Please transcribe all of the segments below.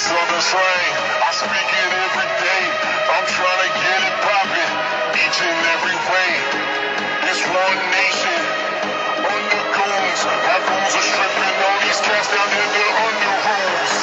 southern slang, I speak it every day. I'm trying to get it poppin', each and every way. It's one nation, under goons. Our rules are stripping all these cats down in the under rules.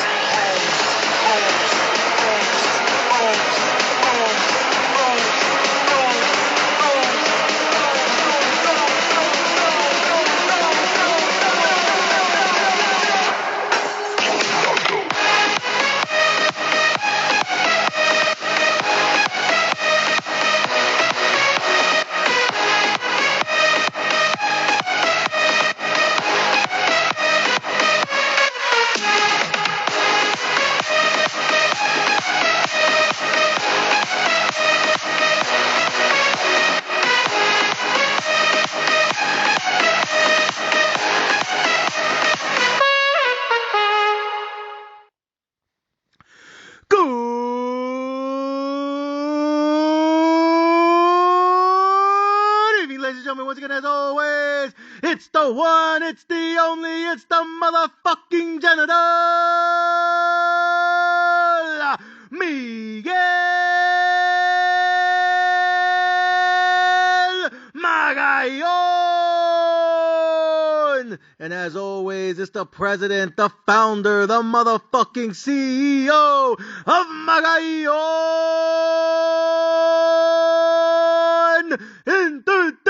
Once again, as always, it's the one, it's the only, it's the motherfucking General Miguel Magallon. And as always, it's the president, the founder, the motherfucking CEO of Magallon Entertainment.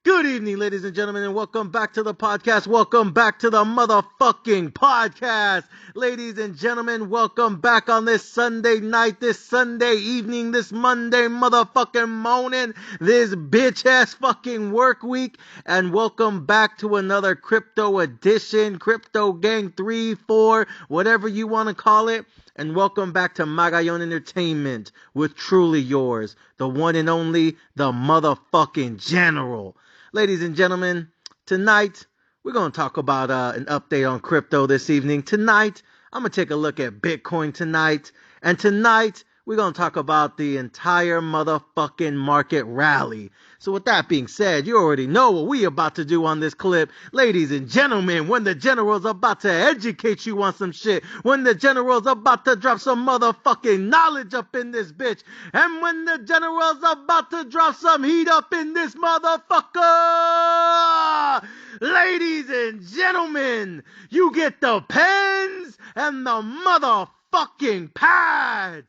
Good evening, ladies and gentlemen, and welcome back to the podcast. Welcome back to the motherfucking podcast. Ladies and gentlemen, welcome back on this Sunday night, this Sunday evening, this Monday motherfucking morning, this bitch-ass fucking work week, and welcome back to another crypto edition, Crypto Gang 3, 4, whatever you want to call it. And welcome back to Magallon Entertainment with truly yours, the one and only, the motherfucking General. Ladies and gentlemen, tonight we're going to talk about an update on crypto this evening. Tonight, I'm going to take a look at Bitcoin tonight. And tonight, we're going to talk about the entire motherfucking market rally. So with that being said, you already know what we about to do on this clip. Ladies and gentlemen, when the General's about to educate you on some shit, when the General's about to drop some motherfucking knowledge up in this bitch, and when the General's about to drop some heat up in this motherfucker, ladies and gentlemen, you get the pens and the motherfucking pads,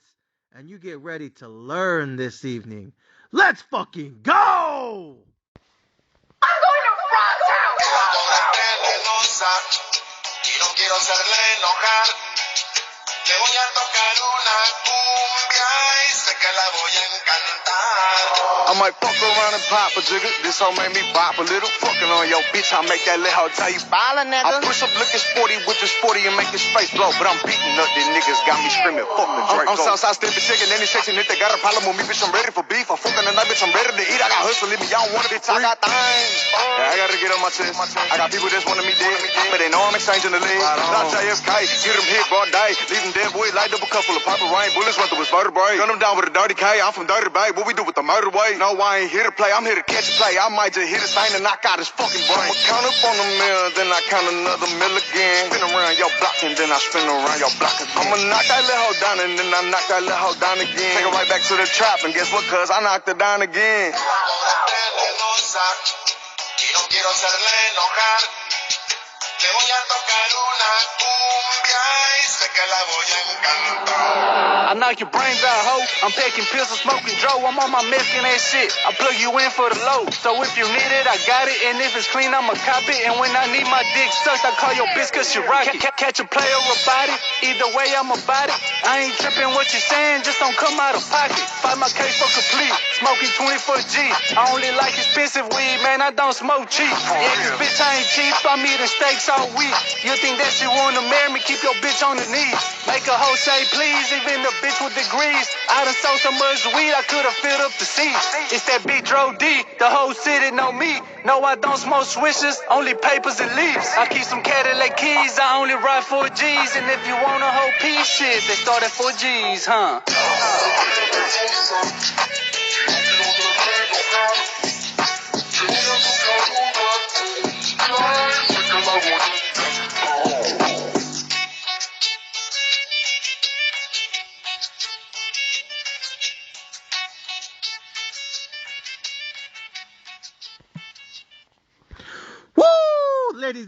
and you get ready to learn this evening. Let's fucking go! I'm going to rock out! I might fuck around and pop a jigger. This hoe made me bop a little. Fucking on your bitch, I make that little hoe tell you ballin', nigga. I push up looking sporty with this 40 and make his face blow. But I'm beating up these niggas, got me screaming, fuck the Draco. I'm Southside stepping chicken, any section. If they got a problem with me, bitch, I'm ready for beef. I'm fucking tonight, bitch, I'm ready to eat. I got hustle in me, y'all wanna be free. I got things. Yeah, I gotta get on my chest. I got people that's wanting me dead, but they know I'm exchanging the lead. Not JFK, get them hit broad day. Leave them dead boys, light up a couple of purple rain. Bullets run through his vertebrae. Gun them down with a dirty K. I'm from Dirty Bay. What we do with the murder way? No, I ain't here to play. I'm here to catch a play. I might just hit a thing and knock out his fucking brain. I'ma count up on the mill, then I count another mill again. Spin around your block and then I spin around your block again. I'ma knock that little hoe down and then I knock that little hoe down again. Take it right back to the trap and guess what, cuz I knocked it down again. I knock your brains out, ho. I'm packing pills and smoking Joe. I'm on my Mexican ass shit. I plug you in for the low. So if you need it, I got it. And if it's clean, I'ma cop it. And when I need my dick sucked, I call your bitch cause she rock it. Catch a player or body. Either way, I'm about it. I ain't tripping what you saying, just don't come out of pocket. Fight my case for complete. Smoking 24 G. I only like expensive weed, man. I don't smoke cheap. Yeah, cause bitch, I ain't cheap. I'm eating steaks all week. You think that she wanna marry me? Keep your bitch on the knees. Make a hoe say please, even the bitch with degrees. I done sold so much weed, I could've filled up the seats. It's that big Dro D, the whole city know me. No, I don't smoke swishers, only papers and leaves. I keep some Cadillac keys, I only ride 4 G's. And if you want a whole piece, shit, they start at 4 G's, huh?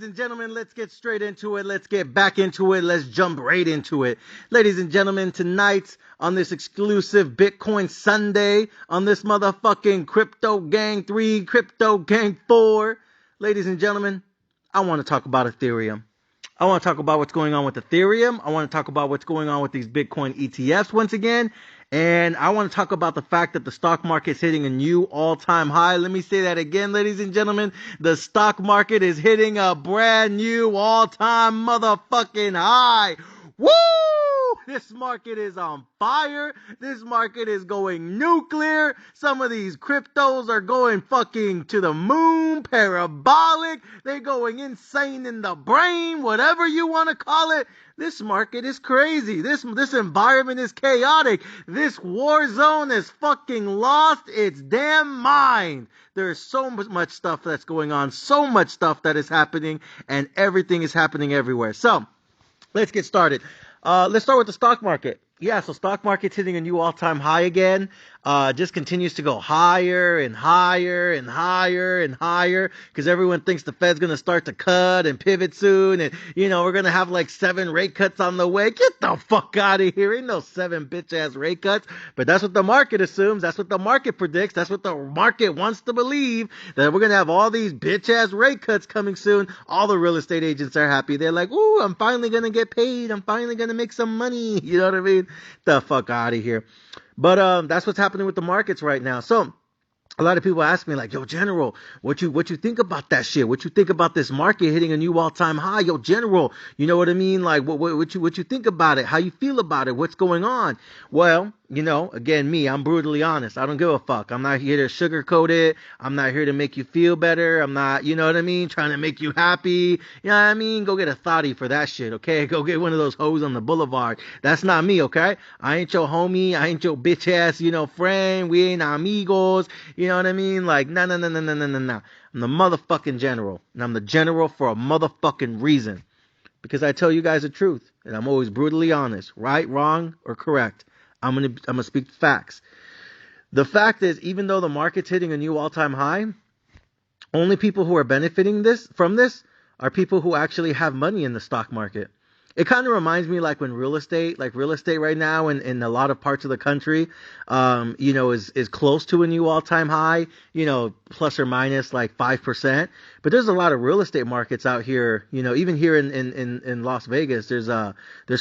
ladies and gentlemen, let's get straight into it. Let's get back into it. Let's jump right into it. Ladies and gentlemen, tonight on this exclusive Bitcoin Sunday, on this motherfucking Crypto Gang 3, Crypto Gang 4, ladies and gentlemen, I want to talk about Ethereum. I want to talk about what's going on with Ethereum. I want to talk about what's going on with these Bitcoin ETFs once again. And I want to talk about the fact that the stock market is hitting a new all-time high. Let me say that again, ladies and gentlemen. The stock market is hitting a brand new all-time motherfucking high. Woo! This market is on fire. This market is going nuclear. Some of these cryptos are going fucking to the moon, parabolic. They're going insane in the brain, whatever you want to call it. This market is crazy. This environment is chaotic. This war zone has fucking lost its damn mind. There's so much stuff that's going on, so much stuff that is happening, and everything is happening everywhere. So, let's get started. Let's start with the stock market. Yeah, so stock market's hitting a new all-time high again. Just continues to go higher and higher and higher and higher because everyone thinks the Fed's going to start to cut and pivot soon. And, we're going to have like 7 rate cuts on the way. Get the fuck out of here. Ain't no 7 bitch-ass rate cuts. But that's what the market assumes. That's what the market predicts. That's what the market wants to believe, that we're going to have all these bitch-ass rate cuts coming soon. All the real estate agents are happy. They're like, ooh, I'm finally going to get paid. I'm finally going to make some money. You know what I mean? The fuck out of here. But that's what's happening with the markets right now. So a lot of people ask me like, yo, General, what you think about that shit? What you think about this market hitting a new all-time high? Yo, General, you know what I mean? Like, what you think about it? How you feel about it? What's going on? Well, again, I'm brutally honest. I don't give a fuck. I'm not here to sugarcoat it. I'm not here to make you feel better. I'm not, you know what I mean, trying to make you happy. You know what I mean? Go get a thotty for that shit, okay? Go get one of those hoes on the boulevard. That's not me, okay? I ain't your homie. I ain't your bitch ass, friend. We ain't amigos. You know what I mean? Like, nah. I'm the motherfucking general. And I'm the general for a motherfucking reason. Because I tell you guys the truth. And I'm always brutally honest. Right, wrong, or correct. I'm gonna speak the facts. The fact is, even though the market's hitting a new all-time high, only people who are benefiting from this are people who actually have money in the stock market. It kind of reminds me like when real estate right now in a lot of parts of the country, is close to a new all-time high, plus or minus like 5%. But there's a lot of real estate markets out here, even here in Las Vegas, there's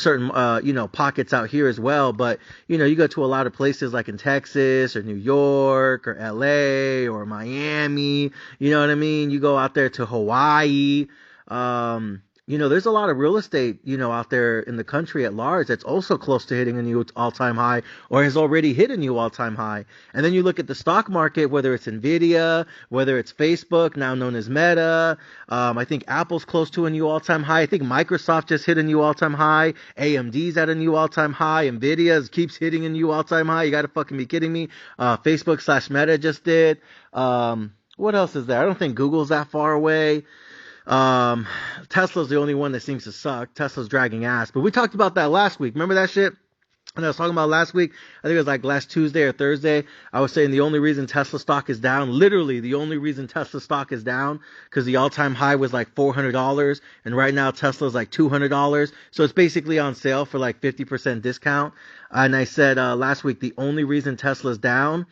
certain, pockets out here as well. But, you go to a lot of places like in Texas or New York or LA or Miami, you know what I mean? You go out there to Hawaii, there's a lot of real estate, out there in the country at large that's also close to hitting a new all-time high or has already hit a new all-time high. And then you look at the stock market, whether it's Nvidia, whether it's Facebook, now known as Meta. I think Apple's close to a new all-time high. I think Microsoft just hit a new all-time high. AMD's at a new all-time high. Nvidia keeps hitting a new all-time high. You got to fucking be kidding me. Facebook/Meta just did. What else is there? I don't think Google's that far away. Tesla's the only one that seems to suck. Tesla's dragging ass. But we talked about that last week. Remember that shit? And I was talking about last week, I think it was like last Tuesday or Thursday, I was saying the only reason Tesla stock is down, literally the only reason Tesla stock is down, because the all-time high was like $400, and right now Tesla's like $200, so it's basically on sale for like 50% discount. And I said last week, the only reason Tesla's down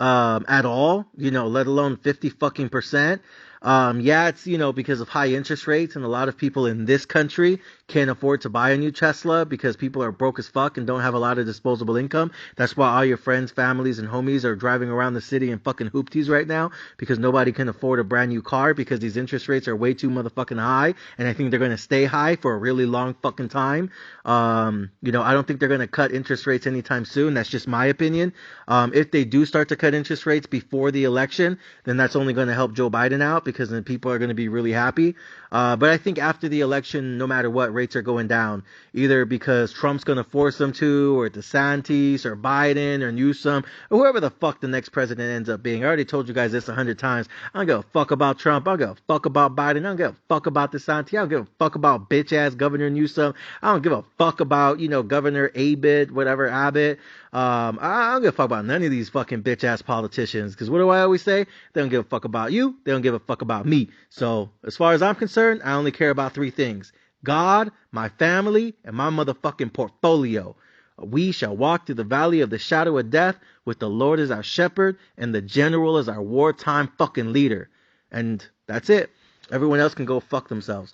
at all, let alone 50 fucking percent, it's, because of high interest rates, and a lot of people in this country can't afford to buy a new Tesla because people are broke as fuck and don't have a lot of disposable income. That's why all your friends, families, and homies are driving around the city in fucking hoopties right now, because nobody can afford a brand new car because these interest rates are way too motherfucking high, and I think they're going to stay high for a really long fucking time. I don't think they're going to cut interest rates anytime soon. That's just my opinion. If they do start to cut interest rates before the election, then that's only going to help Joe Biden out, because then people are going to be really happy. But I think after the election, no matter what, rates are going down, either because Trump's going to force them to, or DeSantis, or Biden, or Newsom, or whoever the fuck the next president ends up being. I already told you guys this 100 times. I don't give a fuck about Trump. I don't give a fuck about Biden. I don't give a fuck about DeSantis. I don't give a fuck about bitch-ass Governor Newsom. I don't give a fuck about, Governor Abbott. I don't give a fuck about none of these fucking bitch-ass politicians, because what do I always say? They don't give a fuck about you. They don't give a fuck about me. So as far as I'm concerned, concerned, I only care about three things: God, my family, and my motherfucking portfolio. We shall walk through the valley of the shadow of death with the Lord as our shepherd and the general as our wartime fucking leader. And that's it. Everyone else can go fuck themselves.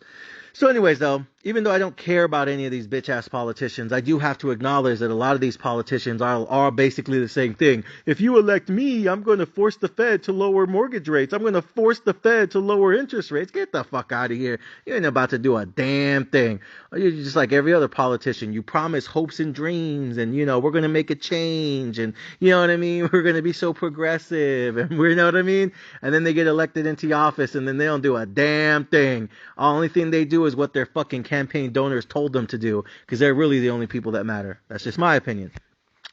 So anyways, though, even though I don't care about any of these bitch-ass politicians, I do have to acknowledge that a lot of these politicians are basically the same thing. If you elect me, I'm going to force the Fed to lower mortgage rates. I'm going to force the Fed to lower interest rates. Get the fuck out of here. You ain't about to do a damn thing. You're just like every other politician. You promise hopes and dreams and, we're going to make a change and, you know what I mean? We're going to be so progressive and you know what I mean? And then they get elected into office and then they don't do a damn thing. The only thing they do is what their fucking campaign donors told them to do, because they're really the only people that matter. That's just my opinion.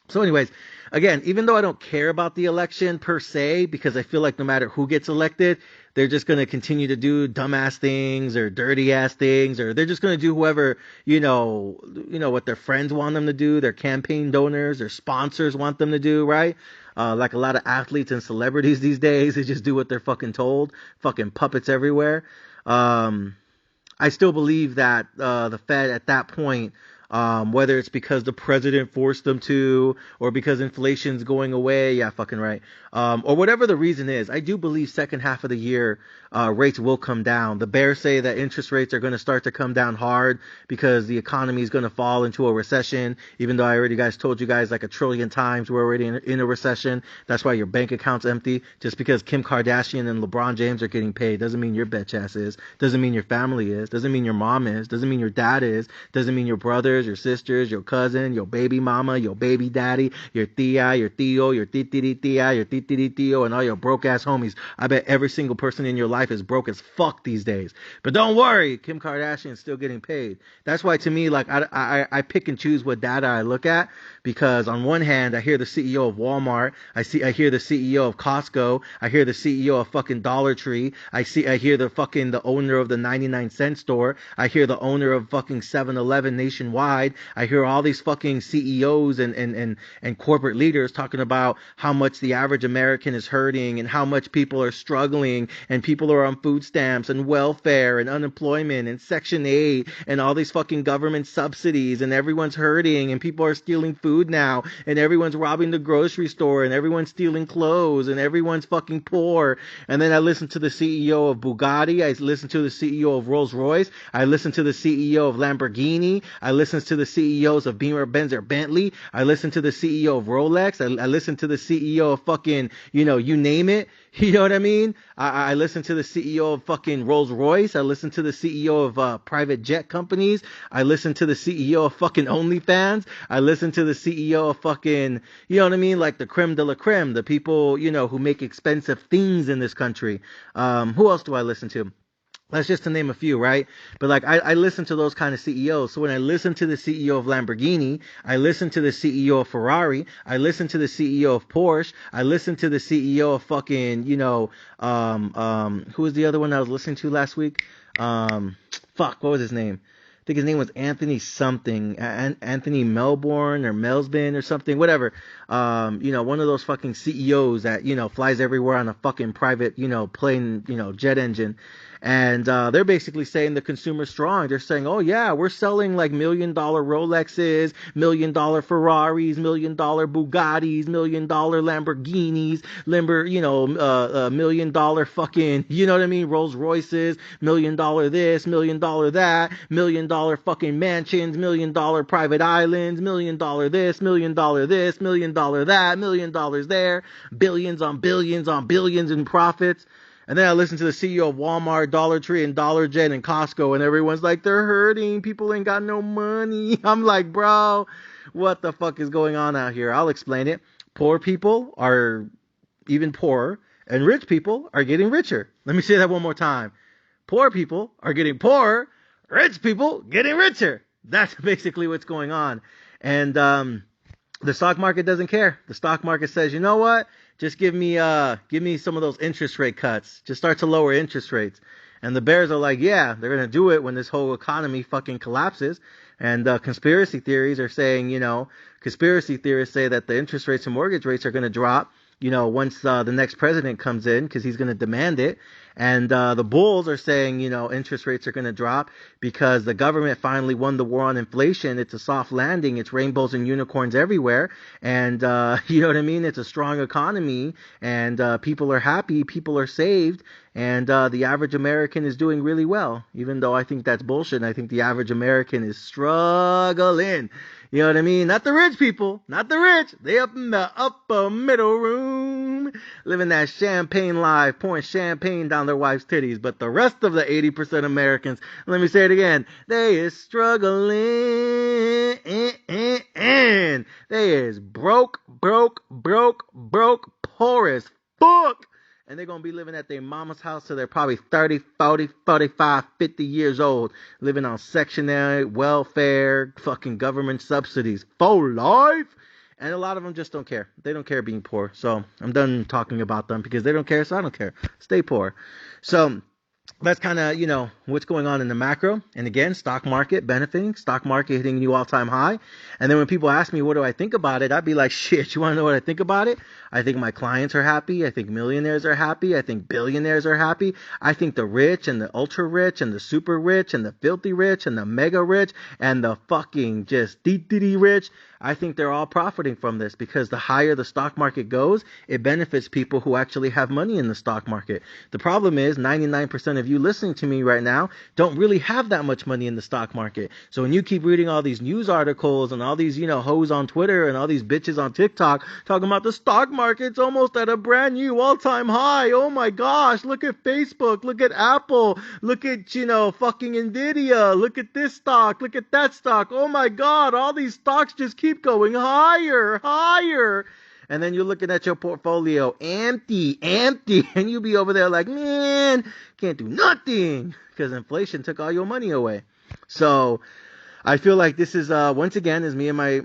So anyways, again, even though I don't care about the election per se, because I feel like no matter who gets elected, they're just going to continue to do dumbass things or dirty ass things, or they're just going to do whoever, what their friends want them to do, their campaign donors or sponsors want them to do, right? Like a lot of athletes and celebrities these days, they just do what they're fucking told. Fucking puppets everywhere. I still believe that the Fed at that point, whether it's because the president forced them to, or because inflation's going away, yeah, fucking right, or whatever the reason is, I do believe second half of the year rates will come down. The bears say that interest rates are going to start to come down hard because the economy is going to fall into a recession, even though I already told you guys like 1 trillion times we're already in a recession. That's why your bank account's empty. Just because Kim Kardashian and LeBron James are getting paid doesn't mean your bitch ass is, doesn't mean your family is, doesn't mean your mom is, doesn't mean your dad is, doesn't mean your brothers, your sisters, your cousin, your baby mama, your baby daddy, your tia, your tío, your titiri tia, your titiri tío, and all your broke ass homies. I bet every single person in your life is broke as fuck these days. But don't worry, Kim Kardashian is still getting paid. That's why to me, like, I pick and choose what data I look at, because on one hand, I hear the CEO of Walmart, I hear the CEO of Costco, I hear the CEO of fucking Dollar Tree, I hear the owner of the 99-cent store, I hear the owner of fucking 7-Eleven nationwide, I hear all these fucking CEOs and corporate leaders talking about how much the average American is hurting and how much people are struggling and people are on food stamps and welfare and unemployment and Section 8 and all these fucking government subsidies, and everyone's hurting and people are stealing food now and everyone's robbing the grocery store and everyone's stealing clothes and everyone's fucking poor. And then I listen to the CEO of Bugatti, I listen to the CEO of Rolls Royce, I listen to the CEO of Lamborghini, I listen to the CEOs of Beamer, Benz, or Bentley, I listen to the CEO of Rolex, I listen to the CEO of fucking, you name it. You know what I mean? I listen to the CEO of fucking Rolls Royce. I listen to the CEO of private jet companies. I listen to the CEO of fucking OnlyFans. I listen to the CEO of fucking, you know what I mean? Like the creme de la creme, the people, who make expensive things in this country. Who else do I listen to? That's just to name a few, right? But like, I listen to those kind of CEOs. So when I listen to the CEO of Lamborghini, I listen to the CEO of Ferrari, I listen to the CEO of Porsche, I listen to the CEO of fucking, who was the other one I was listening to last week? What was his name? I think his name was Anthony something, Anthony Melbourne or Melsbin or something, whatever. One of those fucking CEOs that, flies everywhere on a fucking private, plane, jet engine. And they're basically saying the consumer's strong. They're saying, oh yeah, we're selling like $1 million Rolexes, $1 million Ferraris, $1 million Bugattis, $1 million Lamborghinis, $1 million fucking, you know what I mean, Rolls Royces, $1 million this, $1 million that, $1 million fucking mansions, $1 million private islands, $1 million this, $1 million this, $1 million that, $1 million there, billions on billions on billions in profits. And then I listen to the CEO of Walmart, Dollar Tree, and Dollar Gen and Costco, and everyone's like, they're hurting. People ain't got no money. I'm like, bro, what the fuck is going on out here? I'll explain it. Poor people are even poorer, and rich people are getting richer. Let me say that one more time. Poor people are getting poorer, rich people getting richer. That's basically what's going on. And the stock market doesn't care. The stock market says, you know what? Just give me some of those interest rate cuts. Just start to lower interest rates. And the bears are like, yeah, they're going to do it when this whole economy fucking collapses. And conspiracy theories are saying, conspiracy theorists say that the interest rates and mortgage rates are going to drop, once the next president comes in, because he's going to demand it. And the bulls are saying, interest rates are going to drop because the government finally won the war on inflation. It's a soft landing. It's rainbows and unicorns everywhere. And, you know what I mean? It's a strong economy, and people are happy. People are saved. And the average American is doing really well, even though I think that's bullshit. And I think the average American is struggling. You know what I mean? Not the rich people, not the rich. They up in the upper middle room, living that champagne life, pouring champagne down their wife's titties. But the rest of the 80% Americans, let me say it again, they is struggling. They is broke, poor as fuck. And they're going to be living at their mama's house till they're probably 30, 40, 45, 50 years old, living on Section 8, welfare, fucking government subsidies for life. And a lot of them just don't care. They don't care being poor. So I'm done talking about them because they don't care, so I don't care. Stay poor. So that's kind of, what's going on in the macro. And again, stock market benefiting, stock market hitting a new all-time high. And then when people ask me, what do I think about it? I'd be like, shit, you want to know what I think about it? I think my clients are happy. I think millionaires are happy. I think billionaires are happy. I think the rich and the ultra rich and the super rich and the filthy rich and the mega rich and the fucking just dee rich, I think they're all profiting from this because the higher the stock market goes, it benefits people who actually have money in the stock market. The problem is 99% of you listening to me right now don't really have that much money in the stock market. So when you keep reading all these news articles and all these, hoes on Twitter and all these bitches on TikTok talking about the stock market's almost at a brand new all-time high. Oh my gosh, look at Facebook, look at Apple, look at, fucking Nvidia, look at this stock, look at that stock. Oh my God, all these stocks just keep going higher. And then you're looking at your portfolio empty, and you'll be over there like, man, can't do nothing because inflation took all your money away. So I feel like this is, once again, is me and my,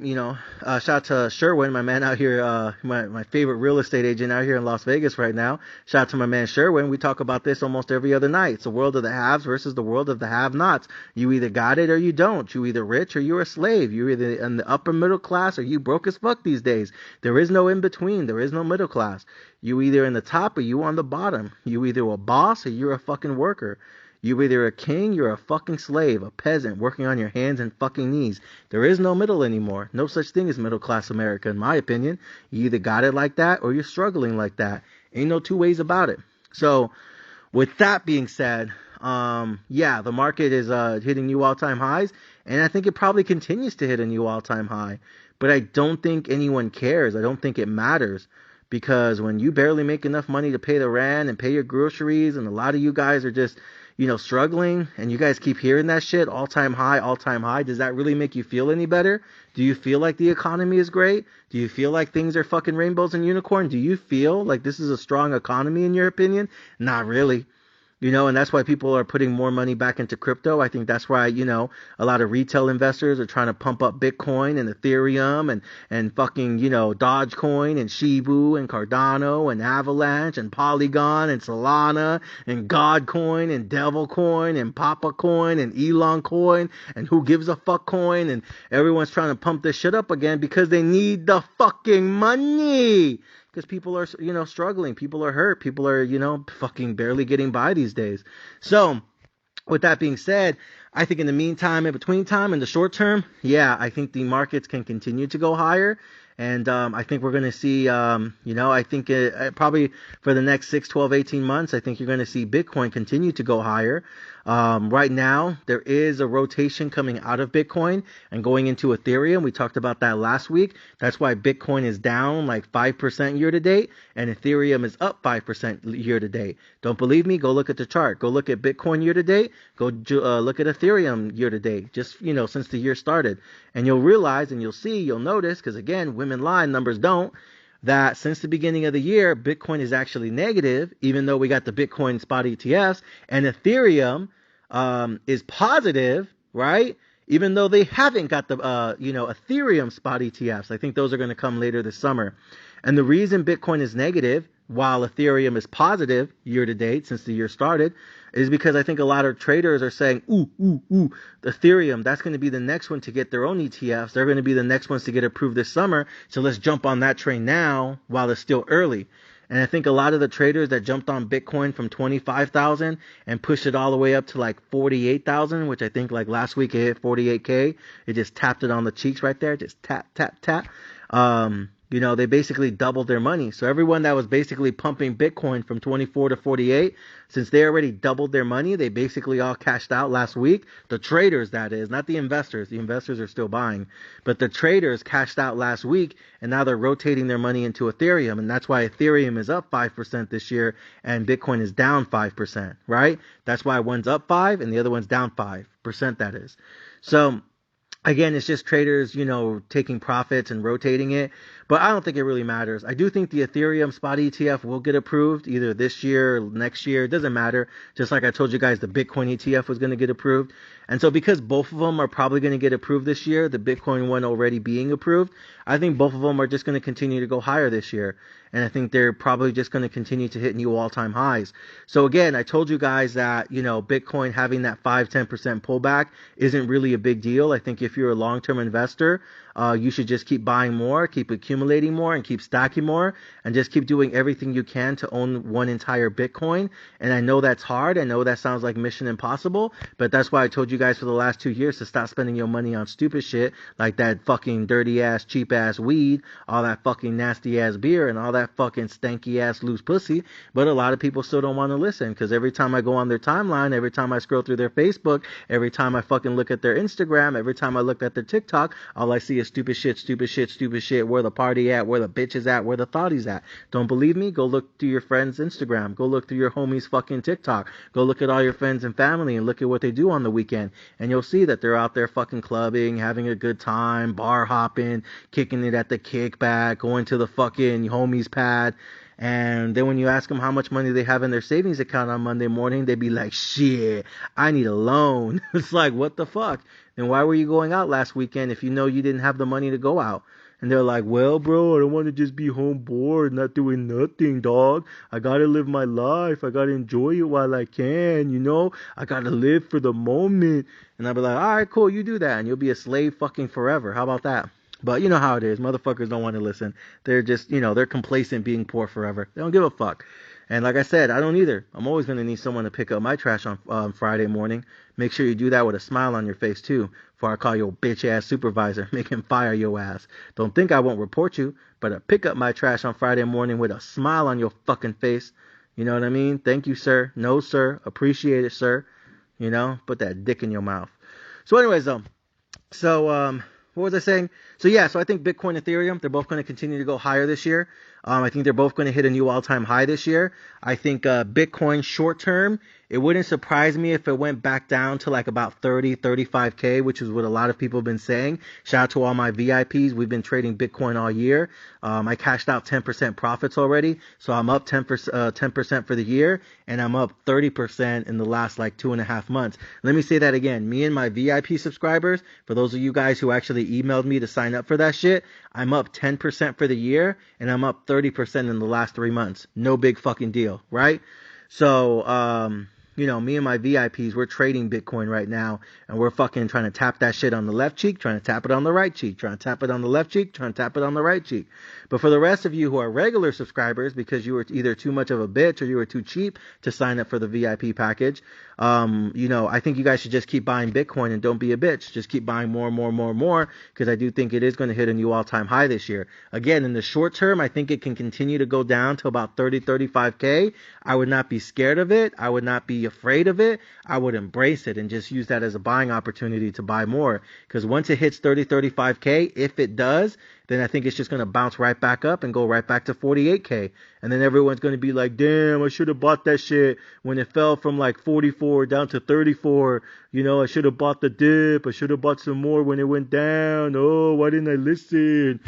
shout out to Sherwin, my man out here, my favorite real estate agent out here in Las Vegas right now. Shout out to my man Sherwin. We talk about this almost every other night. It's the world of the haves versus the world of the have-nots. You either got it or you don't. You either rich or you're a slave. You're either in the upper middle class or you broke as fuck these days. There is no in between. There is no middle class. You either in the top or you on the bottom. You either a boss or you're a fucking worker. You're either a king, you're a fucking slave, a peasant working on your hands and fucking knees. There is no middle anymore. No such thing as middle class America, in my opinion. You either got it like that or you're struggling like that. Ain't no two ways about it. So, with that being said, the market is hitting new all-time highs, and I think it probably continues to hit a new all-time high. But I don't think anyone cares. I don't think it matters. Because when you barely make enough money to pay the rent and pay your groceries, and a lot of you guys are just struggling, and you guys keep hearing that shit, all-time high, does that really make you feel any better? Do you feel like the economy is great? Do you feel like things are fucking rainbows and unicorns? Do you feel like this is a strong economy in your opinion? Not really. And that's why people are putting more money back into crypto. I think that's why, a lot of retail investors are trying to pump up Bitcoin and Ethereum and fucking, Dogecoin and Shibu and Cardano and Avalanche and Polygon and Solana and Godcoin and Devilcoin and Papa Coin and Elon Coin and Who Gives a Fuck Coin, and everyone's trying to pump this shit up again because they need the fucking money. Because people are, struggling. People are hurt. People are, fucking barely getting by these days. So, with that being said, I think in the meantime, in between time, in the short term, I think the markets can continue to go higher. And I think we're going to see, I think probably for the next 6, 12, 18 months, I think you're going to see Bitcoin continue to go higher. Right now, there is a rotation coming out of Bitcoin and going into Ethereum. We talked about that last week. That's why Bitcoin is down like 5% year to date, and Ethereum is up 5% year to date. Don't believe me? Go look at the chart. Go look at Bitcoin year to date. Go look at Ethereum year to date, just, since the year started. And you'll realize and you'll notice, because again, women lie, numbers don't, that since the beginning of the year, Bitcoin is actually negative, even though we got the Bitcoin spot ETFs, and Ethereum is positive, right? Even though they haven't got the, Ethereum spot ETFs. I think those are going to come later this summer. And the reason Bitcoin is negative while Ethereum is positive year to date since the year started is because I think a lot of traders are saying, Ethereum, that's going to be the next one to get their own ETFs. They're going to be the next ones to get approved this summer. So let's jump on that train now while it's still early. And I think a lot of the traders that jumped on Bitcoin from 25,000 and pushed it all the way up to like 48,000, which I think like last week it hit 48K. It just tapped it on the cheeks right there. Just tap, tap, tap. They basically doubled their money. So everyone that was basically pumping Bitcoin from 24 to 48, since they already doubled their money, they basically all cashed out last week. The traders, that is, not the investors. The investors are still buying. But the traders cashed out last week, and now they're rotating their money into Ethereum. And that's why Ethereum is up 5% this year, and Bitcoin is down 5%, right? That's why one's up 5 and the other one's down 5%, that is. So again, it's just traders, taking profits and rotating it. But I don't think it really matters. I do think the Ethereum spot ETF will get approved either this year or next year. It doesn't matter. Just like I told you guys, the Bitcoin ETF was going to get approved. And so because both of them are probably going to get approved this year, the Bitcoin one already being approved, I think both of them are just going to continue to go higher this year. And I think they're probably just going to continue to hit new all-time highs. So again, I told you guys that, Bitcoin having that 5-10% pullback isn't really a big deal. I think if you're a long-term investor, you should just keep buying more, keep accumulating more, and keep stacking more, and just keep doing everything you can to own one entire Bitcoin. And I know that's hard. I know that sounds like mission impossible, but that's why I told you guys for the last 2 years to stop spending your money on stupid shit like that fucking dirty ass, cheap ass weed, all that fucking nasty ass beer, and all that fucking stanky ass loose pussy. But a lot of people still don't want to listen, because every time I go on their timeline, every time I scroll through their Facebook, every time I fucking look at their Instagram, every time I look at their TikTok, all I see is stupid shit, stupid shit, stupid shit. Where the party at? Where the bitch is at? Where the thotties at? Don't believe me? Go look through your friends' Instagram. Go look through your homies' fucking TikTok. Go look at all your friends and family and look at what they do on the weekend. And you'll see that they're out there fucking clubbing, having a good time, bar hopping, kicking it at the kickback, going to the fucking homies pad. And then when you ask them how much money they have in their savings account on Monday morning, they be like, shit, I need a loan. It's like, what the fuck? Then why were you going out last weekend if you know you didn't have the money to go out? And they're like, well, bro, I don't want to just be home bored, not doing nothing, dog. I got to live my life. I got to enjoy it while I can, I got to live for the moment. And I'll be like, all right, cool, you do that. And you'll be a slave fucking forever. How about that? But you know how it is. Motherfuckers don't want to listen. They're just, they're complacent being poor forever. They don't give a fuck. And like I said, I don't either. I'm always going to need someone to pick up my trash on Friday morning. Make sure you do that with a smile on your face, too, before I call your bitch-ass supervisor. Make him fire your ass. Don't think I won't report you, but I pick up my trash on Friday morning with a smile on your fucking face. You know what I mean? Thank you, sir. No, sir. Appreciate it, sir. Put that dick in your mouth. So anyways, what was I saying? So I think Bitcoin and Ethereum, they're both going to continue to go higher this year. I think they're both going to hit a new all-time high this year. I think Bitcoin short term, it wouldn't surprise me if it went back down to like about 35K, which is what a lot of people have been saying. Shout out to all my VIPs. We've been trading Bitcoin all year. I cashed out 10% profits already. So I'm up 10% for the year, and I'm up 30% in the last like 2.5 months. Let me say that again. Me and my VIP subscribers, for those of you guys who actually emailed me to sign up for that shit, I'm up 10% for the year, and I'm up 30% in the last 3 months. No big fucking deal, right? So, me and my VIPs, we're trading Bitcoin right now, and we're fucking trying to tap that shit on the left cheek, trying to tap it on the right cheek, trying to tap it on the left cheek, trying to tap it on the right cheek. But for the rest of you who are regular subscribers, because you were either too much of a bitch or you were too cheap to sign up for the VIP package, I think you guys should just keep buying Bitcoin and don't be a bitch. Just keep buying more and more and more and more, because I do think it is going to hit a new all-time high this year. Again, in the short term, I think it can continue to go down to about 35K. I would not be scared of it. I would not be afraid of it. I would embrace it and just use that as a buying opportunity to buy more. Because once it hits 35K, if it does, then I think it's just going to bounce right back up and go right back to 48K. And then everyone's going to be like, damn, I should have bought that shit when it fell from like 44 down to 34. I should have bought the dip. I should have bought some more when it went down. Oh, why didn't I listen?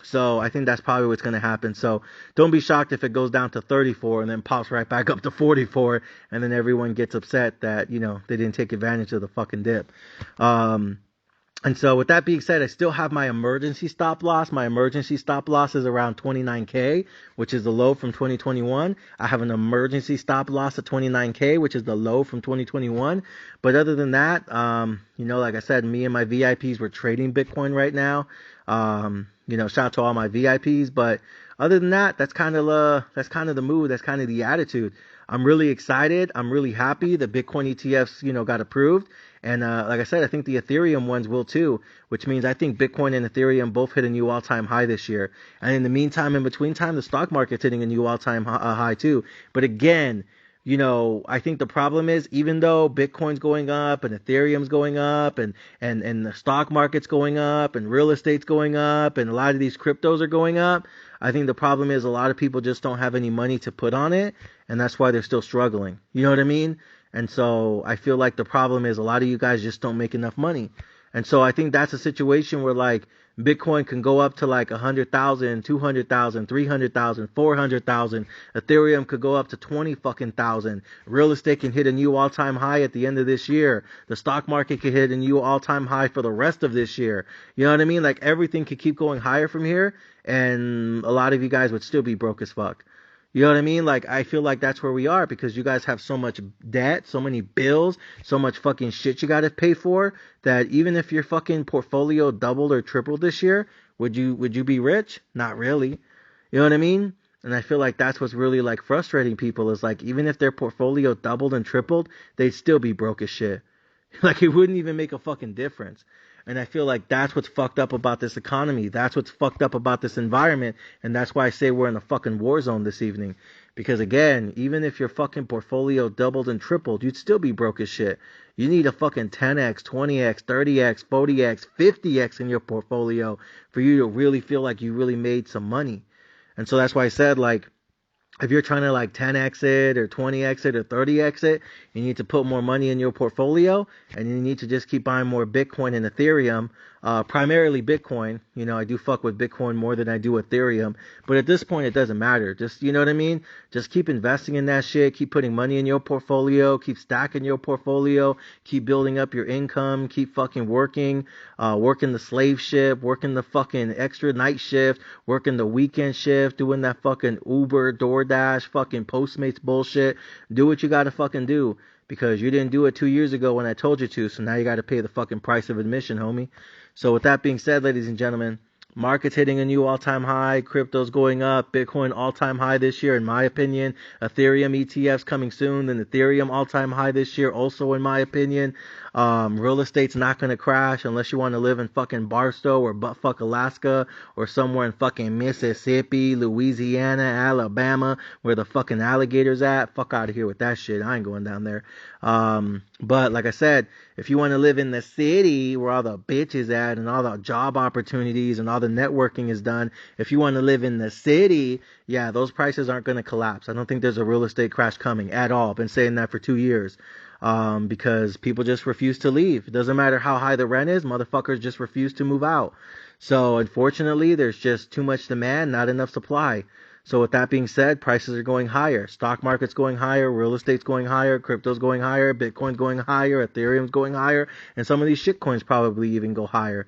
So I think that's probably what's going to happen. So don't be shocked if it goes down to 34 and then pops right back up to 44. And then everyone gets upset that, they didn't take advantage of the fucking dip. And so with that being said, I still have my emergency stop loss. My emergency stop loss is around 29K, which is the low from 2021. I have an emergency stop loss at 29K, which is the low from 2021. But other than that, like I said, me and my VIPs, we're trading Bitcoin right now. Shout out to all my VIPs. But other than that, that's kind of the mood. That's kind of the attitude. I'm really excited. I'm really happy that Bitcoin ETFs, got approved. And like I said, I think the Ethereum ones will too, which means I think Bitcoin and Ethereum both hit a new all-time high this year. And in the meantime, in between time, the stock market's hitting a new all-time high too. But again, I think the problem is, even though Bitcoin's going up and Ethereum's going up and the stock market's going up and real estate's going up and a lot of these cryptos are going up, I think the problem is a lot of people just don't have any money to put on it, and that's why they're still struggling. You know what I mean? And so I feel like the problem is a lot of you guys just don't make enough money. And so I think that's a situation where like Bitcoin can go up to like 100,000, 200,000, 300,000, 400,000. Ethereum could go up to 20 fucking thousand. Real estate can hit a new all-time high at the end of this year. The stock market could hit a new all-time high for the rest of this year. You know what I mean? Like everything could keep going higher from here, and a lot of you guys would still be broke as fuck. You know what I mean? Like, I feel like that's where we are because you guys have so much debt, so many bills, so much fucking shit you gotta pay for that even if your fucking portfolio doubled or tripled this year, would you be rich? Not really. You know what I mean? And I feel like that's what's really like frustrating people is like, even if their portfolio doubled and tripled, they'd still be broke as shit. Like, it wouldn't even make a fucking difference. And I feel like that's what's fucked up about this economy. That's what's fucked up about this environment. And that's why I say we're in a fucking war zone this evening. Because again, even if your fucking portfolio doubled and tripled, you'd still be broke as shit. You need a fucking 10x, 20x, 30x, 40x, 50x in your portfolio for you to really feel like you really made some money. And so that's why I said, like, if you're trying to like 10x it or 20x it or 30x it, you need to put more money in your portfolio, and you need to just keep buying more Bitcoin and Ethereum, primarily Bitcoin. I do fuck with Bitcoin more than I do Ethereum, but at this point it doesn't matter. Just, you know what I mean? Just keep investing in that shit, keep putting money in your portfolio, keep stacking your portfolio, keep building up your income, keep fucking working the slave shift, working the fucking extra night shift, working the weekend shift, doing that fucking Uber, DoorDash, fucking Postmates bullshit. Do what you gotta fucking do, because you didn't do it 2 years ago when I told you to, so now you gotta pay the fucking price of admission, homie. So with that being said, ladies and gentlemen, market's hitting a new all-time high, crypto's going up, Bitcoin all-time high this year, in my opinion. Ethereum ETFs coming soon, then Ethereum all-time high this year, also in my opinion. Real estate's not gonna crash unless you want to live in fucking Barstow or buttfuck Alaska or somewhere in fucking Mississippi, Louisiana, Alabama, where the fucking alligators at. Fuck out of here with that shit. I ain't going down there. But like I said, if you want to live in the city where all the bitches at and all the job opportunities and all the networking is done, if you want to live in the city, yeah, those prices aren't going to collapse. I don't think there's a real estate crash coming at all. I've been saying that for 2 years. Because people just refuse to leave. It doesn't matter how high the rent is, motherfuckers just refuse to move out. So unfortunately, there's just too much demand, not enough supply. So with that being said, prices are going higher. Stock market's going higher, real estate's going higher, crypto's going higher, Bitcoin's going higher, Ethereum's going higher, and some of these shitcoins probably even go higher.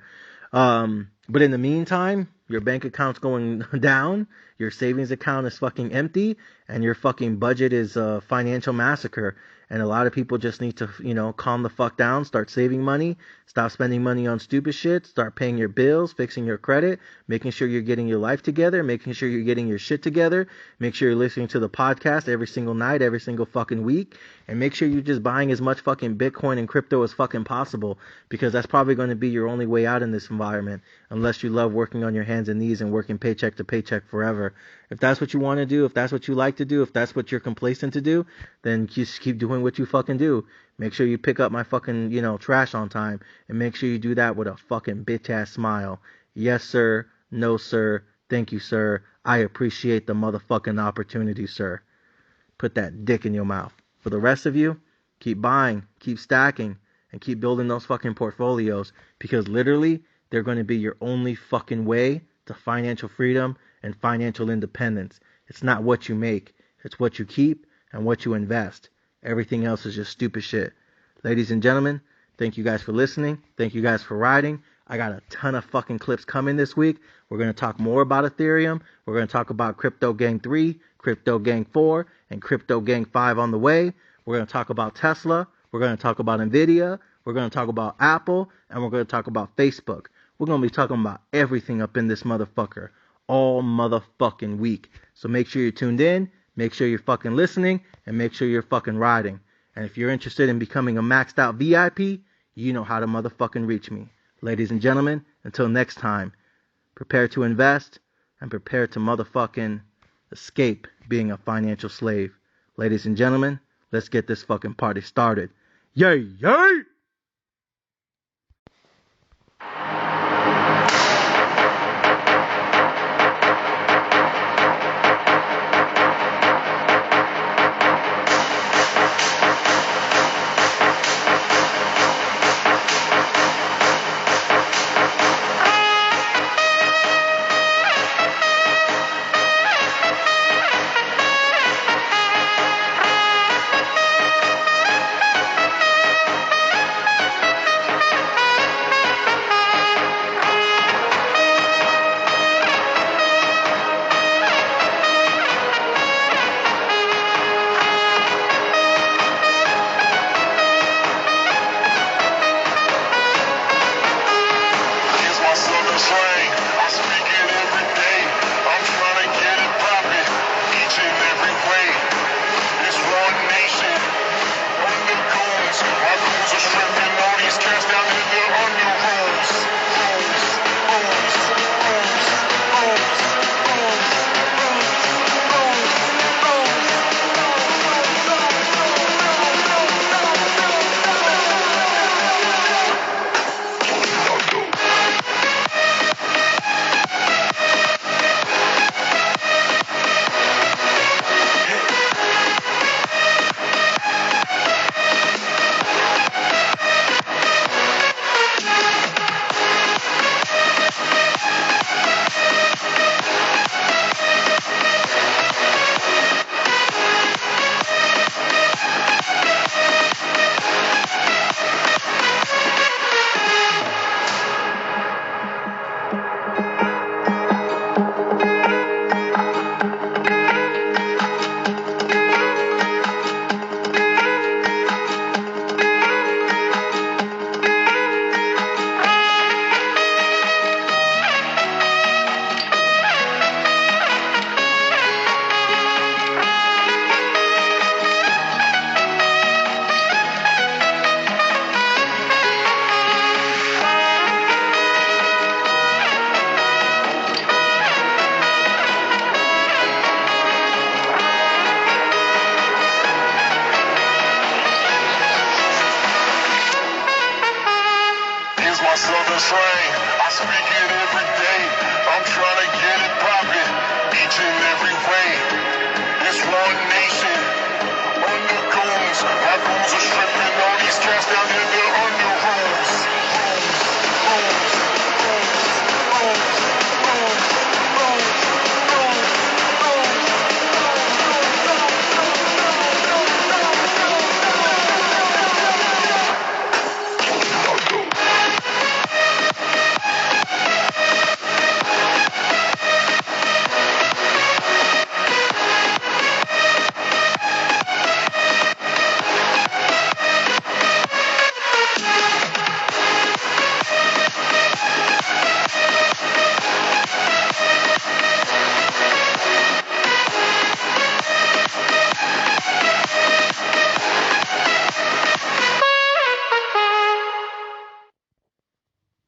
But in the meantime, your bank account's going down, your savings account is fucking empty, and your fucking budget is a financial massacre. And a lot of people just need to, calm the fuck down, start saving money, stop spending money on stupid shit, start paying your bills, fixing your credit, making sure you're getting your life together, making sure you're getting your shit together, make sure you're listening to the podcast every single night, every single fucking week, and make sure you're just buying as much fucking Bitcoin and crypto as fucking possible, because that's probably going to be your only way out in this environment, unless you love working on your hands and knees and working paycheck to paycheck forever. If that's what you want to do, if that's what you like to do, if that's what you're complacent to do, then just keep doing what you fucking do. Make sure you pick up my fucking, trash on time, and make sure you do that with a fucking bitch-ass smile. Yes, sir. No, sir. Thank you, sir. I appreciate the motherfucking opportunity, sir. Put that dick in your mouth. For the rest of you, keep buying, keep stacking, and keep building those fucking portfolios, because literally, they're going to be your only fucking way to financial freedom and financial independence. It's not what you make, it's what you keep and what you invest. Everything else is just stupid shit. Ladies and gentlemen, thank you guys for listening. Thank you guys for riding. I got a ton of fucking clips coming this week. We're going to talk more about Ethereum. We're going to talk about Crypto Gang 3, Crypto Gang 4, and Crypto Gang 5 on the way. We're going to talk about Tesla. We're going to talk about Nvidia. We're going to talk about Apple. And we're going to talk about Facebook. We're going to be talking about everything up in this motherfucker all motherfucking week. So make sure you're tuned in, make sure you're fucking listening, and make sure you're fucking riding. And if you're interested in becoming a maxed out VIP, you know how to motherfucking reach me. Ladies and gentlemen, until next time, prepare to invest and prepare to motherfucking escape being a financial slave. Ladies and gentlemen, let's get this fucking party started. Yay, yay! Southern slang, I speak it every day. I'm trying to get it poppin', each and every way. It's one nation, on the goons. My goons are stripping all these cats down here.